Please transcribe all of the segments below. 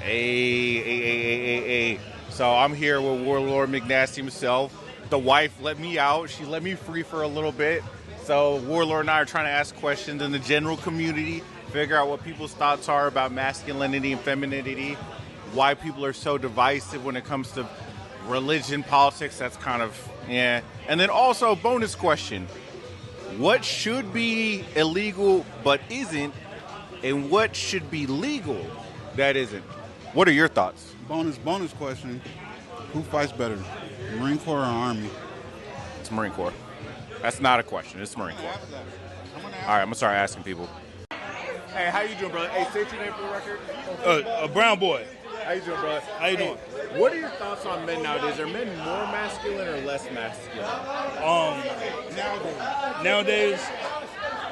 Hey. So I'm here with Warlord McNasty himself. The wife let me out. She let me free for a little bit. So Warlord and I are trying to ask questions in the general community, figure out what people's thoughts are about masculinity and femininity, why people are so divisive when it comes to religion, politics. That's kind of, yeah. And then also, bonus question. What should be illegal but isn't, and what should be legal that isn't? What are your thoughts? Bonus question. Who fights better, Marine Corps or Army? It's Marine Corps. That's not a question. It's Marine Corps. All right, I'm going to start asking people. Hey, how you doing, brother? Hey, state your name for the record. A brown boy. How you doing, brother? How you doing? What are your thoughts on men nowadays? Are men more masculine or less masculine? Nowadays,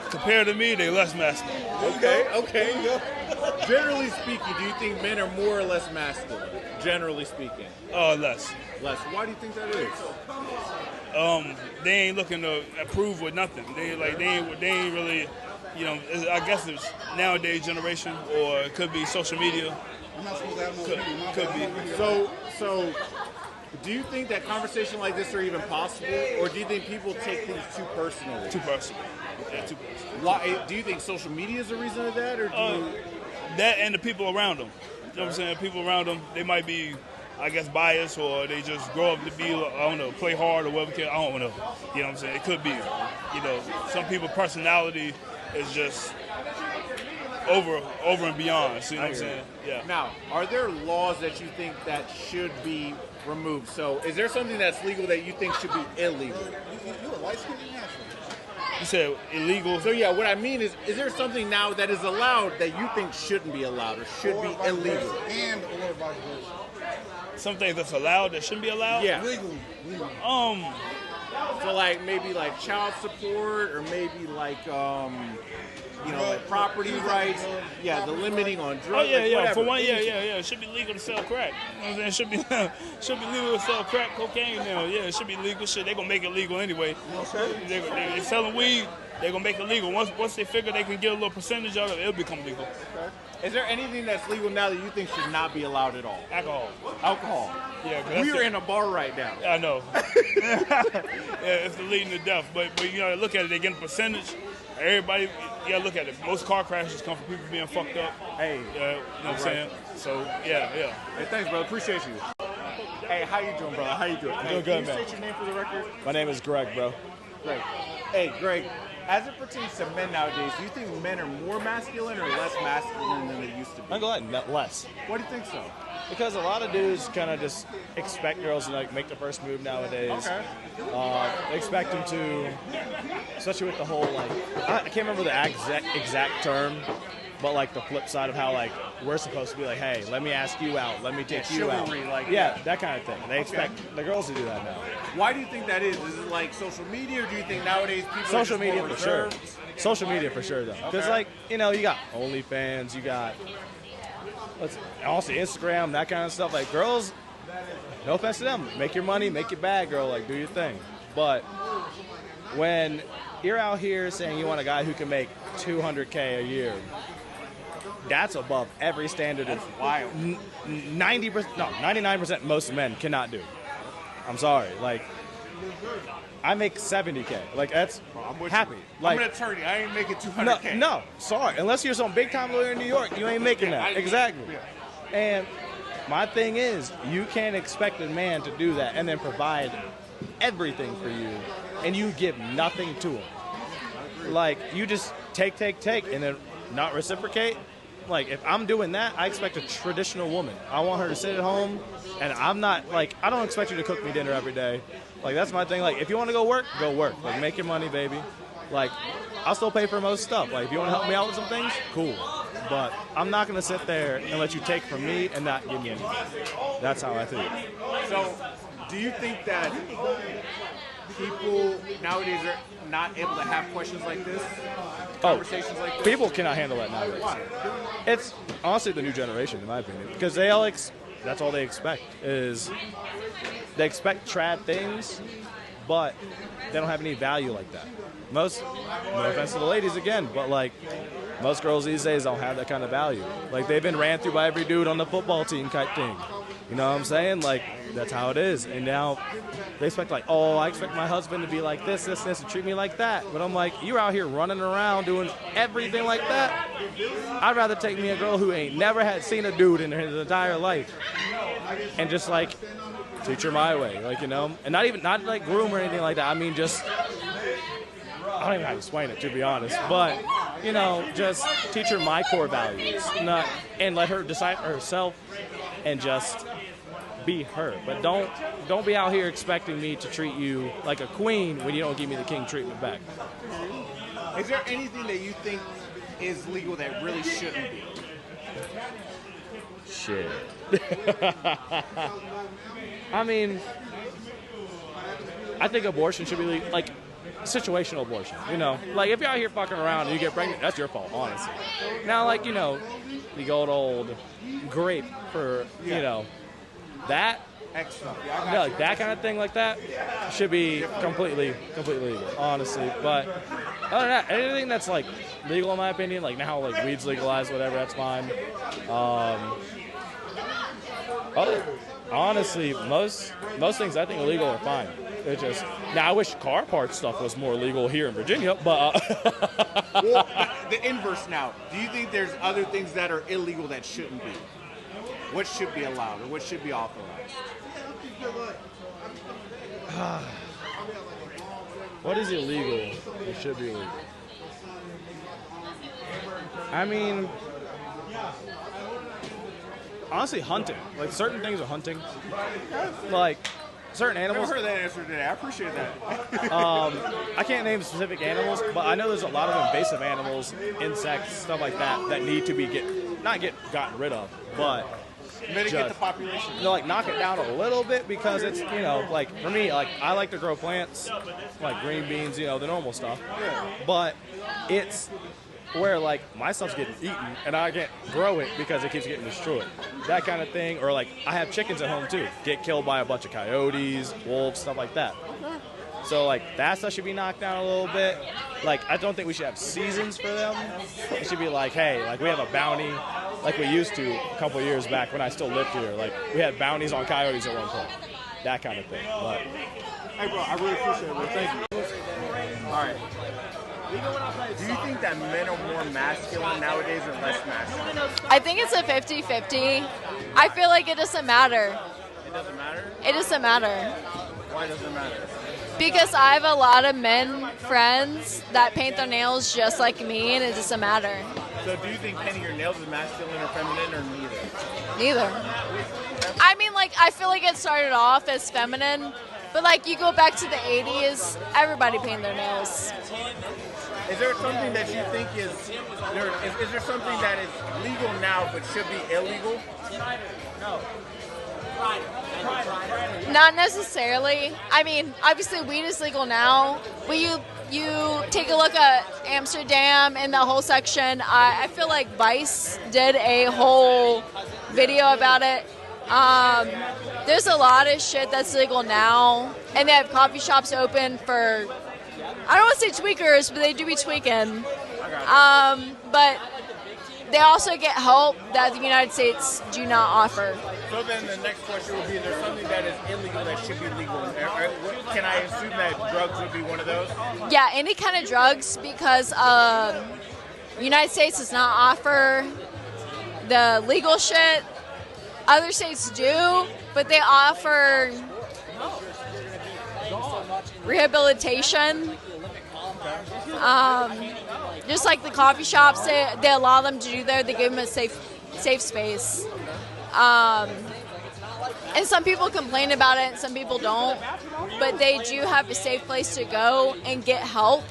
compared to me, they less masculine. Okay. Generally speaking, do you think men are more or less masculine? Generally speaking. Less. Less. Why do you think that is? They ain't looking to improve with nothing. They ain't really, I guess it's nowadays generation, or it could be social media. I'm not supposed to have no Could be. So, do you think that conversation like this are even possible, or do you think people take things too personally? Too personal. Yeah, too personal. Why? Do you think social media is the reason of that, or do you... That and the people around them. You know what I'm saying? People around them, they might be, I guess, biased, or they just grow up to be, I don't know, play hard or whatever. I don't know. You know what I'm saying? It could be. Some people's personality is just over and beyond. So, you know what I'm saying? Yeah. Now, are there laws that you think that should be removed? So, is there something that's legal that you think should be illegal? You a light-skinned national. You said illegal. So, yeah, what I mean is there something now that is allowed that you think shouldn't be allowed or should be illegal? Or vice versa. So, Something that's allowed that shouldn't be allowed? Yeah. Legal. So, like, maybe, like, child support or maybe, like, like property rights. Yeah, the limiting on drugs. Oh, yeah. Whatever. For one, yeah. It should be legal to sell crack. You know what I'm saying? It should be legal to sell crack cocaine now. Yeah, it should be legal. Shit, they're going to make it legal anyway. They're selling weed, they're going to make it legal. Once they figure they can get a little percentage of it, it'll become legal. Okay. Is there anything that's legal now that you think should not be allowed at all? Alcohol. Yeah, we are in a bar right now. I know. Yeah, it's the leading to death. But you gotta look at it. They get a percentage. Everybody, you gotta look at it. Most car crashes come from people being fucked up. Hey, you know what I'm saying? So yeah. Hey, thanks, brother. Appreciate you. Hey, how you doing, brother? How you doing? Doing good, man. Can you state your name for the record? My name is Greg, bro. Greg. Hey, Greg. As it pertains to men nowadays, do you think men are more masculine or less masculine than they used to be? I'm going less. Why do you think so? Because a lot of dudes kind of just expect girls to make the first move nowadays. Okay. They expect them to, especially with the whole I can't remember the exact term, but like the flip side of how we're supposed to be hey, let me ask you out, let me take you out. That kind of thing. They expect the girls to do that now. Why do you think that is? Is it like social media, or do you think nowadays people social are just media more for sure? reserved? Social media for sure though, because you got OnlyFans, you got also Instagram, that kind of stuff. Girls, no offense to them, make your money, make your bag, girl. Do your thing. But when you're out here saying you want a guy who can make $200K a year, that's above every standard. That's wild. 99% most men cannot do. I'm sorry. I make $70K. That's happy. I'm an attorney. I ain't making $200K. No, sorry. Unless you're some big time lawyer in New York, you ain't making that. Exactly. Yeah. And my thing is, you can't expect a man to do that and then provide everything for you, and you give nothing to him. You just take, and then not reciprocate. If I'm doing that, I expect a traditional woman. I want her to sit at home, and I'm not, I don't expect you to cook me dinner every day. That's my thing. If you want to go work, go work. Make your money, baby. I'll still pay for most stuff. If you want to help me out with some things, cool. But I'm not going to sit there and let you take from me and not give me anything. That's how I think. So, do you think that people nowadays are not able to have questions like this? Conversations like this? People cannot handle that nowadays. Why? It's honestly the new generation, in my opinion, because they all that's all they expect is they expect trad things, but they don't have any value like that. No offense to the ladies again, but most girls these days don't have that kind of value. Like, they've been ran through by every dude on the football team type thing. You know what I'm saying? Like, that's how it is. And now they expect, like, oh, I expect my husband to be like this, and treat me like that. But I'm like, you're out here running around doing everything like that. I'd rather take me a girl who ain't never had seen a dude in his entire life and just, like, teach her my way. Like, you know? And not like groom or anything like that. I mean, just, I don't even know how to explain it, to be honest. But, you know, just teach her my core values. And let her decide for herself and just be her. But don't be out here expecting me to treat you like a queen when you don't give me the king treatment back. Is there anything that you think is legal that really shouldn't be? Shit. I mean, I think abortion should be legal, like situational abortion, you know? Like, if you're out here fucking around and you get pregnant, that's your fault, honestly. Now, like, you know, the old grape for, you know, that, like that kind of thing like that should be completely legal, honestly. But other than that, anything that's like legal in my opinion, like now like weed's legalized, whatever, that's fine. Honestly, most things I think illegal are fine. It's just now I wish car parts stuff was more legal here in Virginia, but Well, the inverse now. Do you think there's other things that are illegal that shouldn't be? What should be allowed or what should be authorized? what is illegal? It should be illegal. I mean, honestly, hunting. Like, certain things are hunting. Like, certain I've animals. never heard that answer today. I appreciate that. I can't name specific animals, but I know there's a lot of invasive animals, insects, stuff like that, that need to be gotten rid of, but Mitigate the population. you know, like knock it down a little bit because it's, you know, like for me, like I like to grow plants, like green beans, you know, the normal stuff. But it's where like my stuff's getting eaten and I can't grow it because it keeps getting destroyed. That kind of thing. Or like I have chickens at home too, get killed by a bunch of coyotes, wolves, stuff like that. So like that stuff should be knocked down a little bit. Like I don't think we should have seasons for them. It should be like, hey, like we have a bounty like we used to a couple years back when I still lived here. Like we had bounties on coyotes at one point. That kind of thing. But Hey, bro, I really appreciate it, bro. Thank you. All right. Do you think that men are more masculine nowadays or less masculine? I think it's a 50-50. I feel like it doesn't matter. It doesn't matter? It doesn't matter. Why doesn't it matter? Because I have a lot of men friends that paint their nails just like me, and it doesn't matter. So do you think painting your nails is masculine or feminine or neither? Neither. I mean, like, I feel like it started off as feminine, but, like, you go back to the 80s, everybody painted their nails. Is there something that you think is there something that is legal now but should be illegal? No. Not necessarily. I mean, obviously weed is legal now, but you take a look at Amsterdam and the whole section. I feel like Vice did a whole video about it. There's a lot of shit that's legal now, and they have coffee shops open for, I don't want to say tweakers, but they do be tweaking. But they also get help that the United States do not offer. So then the next question would be, is there something that is illegal that should be legal? Can I assume that drugs would be one of those? Yeah, any kind of drugs, because the United States does not offer the legal shit. Other states do, but they offer rehabilitation. Just like the coffee shops, they allow them to do there. They give them a safe space. And some people complain about it and some people don't, but they do have a safe place to go and get help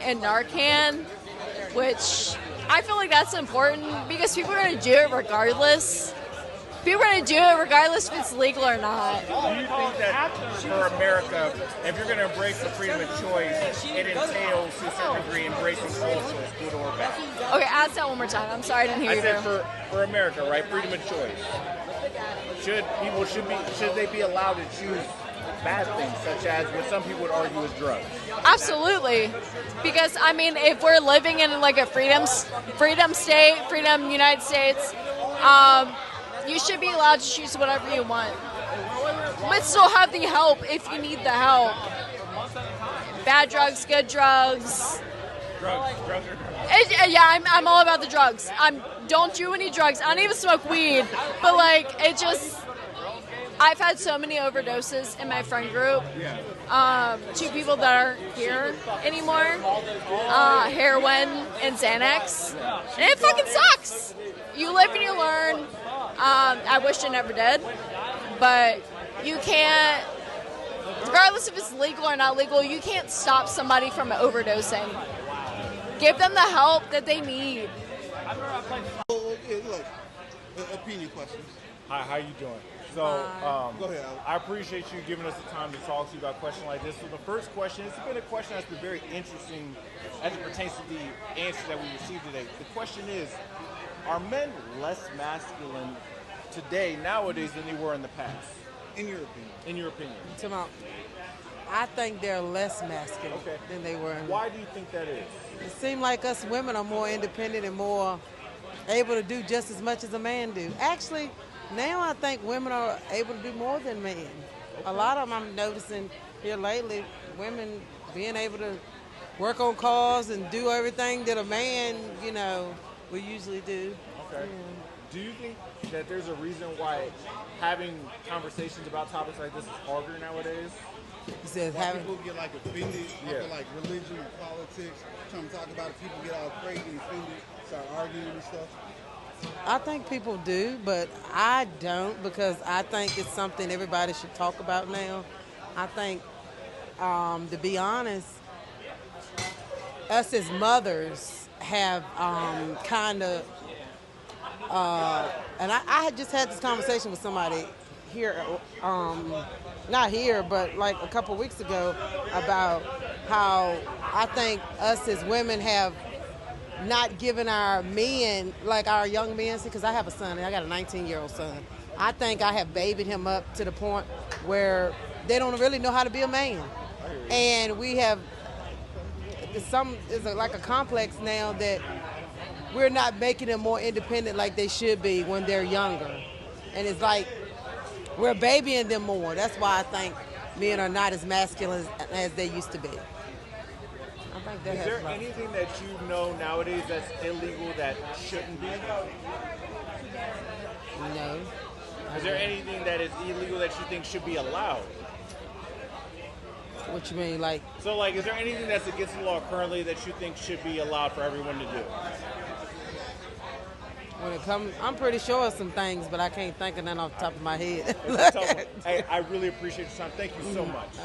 and Narcan, which I feel like that's important because people are going to do it regardless. People are going to do it regardless if it's legal or not. Do you think that for America, if you're going to embrace the freedom of choice, it entails to a certain degree embracing culture, good or bad? Okay, ask that one more time. I'm sorry, I didn't hear you. I said for America, right? Freedom of choice. Should they be allowed to choose bad things, such as what some people would argue is drugs. Absolutely, because I mean, if we're living in like a freedom state, freedom United States, you should be allowed to choose whatever you want, but still have the help if you need the help. Bad drugs, good drugs. Yeah, I'm all about the drugs. Don't do any drugs. I don't even smoke weed, but like it just. I've had so many overdoses in my friend group. 2 people that aren't here anymore. Heroin and Xanax. And it fucking sucks. You live and you learn. I wish I never did. But you can't, regardless if it's legal or not legal, you can't stop somebody from overdosing. Give them the help that they need. Okay, look, opinion questions. Hi, how you doing? So, Go ahead, Alex. I appreciate you giving us the time to talk to you about a question like this. So the first question, it's been a question that's been very interesting as it pertains to the answer that we received today. The question is, are men less masculine today, nowadays, than they were in the past? In your opinion. In your opinion. I think they're less masculine than they were. Why do you think that is? It seems like us women are more independent and more able to do just as much as a man do. Actually, now I think women are able to do more than men. A lot of them I'm noticing here lately, women being able to work on cars and do everything that a man, would usually do. Okay. Yeah. Do you think that there's a reason why having conversations about topics like this is harder nowadays? He says Why people get like offended after like religion and politics, trying to talk about it, people get all crazy and offended, start arguing and stuff. I think people do, but I don't, because I think it's something everybody should talk about now. I think, to be honest, us as mothers have kind of, and I had just had this conversation with somebody here, not here, but like a couple weeks ago, about how I think us as women have not given our men, like our young men, because I have a son, and I got a 19-year-old son. I think I have babied him up to the point where they don't really know how to be a man. And we have, like a complex now that we're not making them more independent like they should be when they're younger. And it's like we're babying them more. That's why I think men are not as masculine as they used to be. I think that Is there anything that you know nowadays that's illegal that shouldn't be? No. Is there anything that is illegal that you think should be allowed? What you mean, like? So, like, is there anything that's against the law currently that you think should be allowed for everyone to do? When it comes, I'm pretty sure of some things, but I can't think of none off the top of my head. Hey, I really appreciate your time. Thank you so much.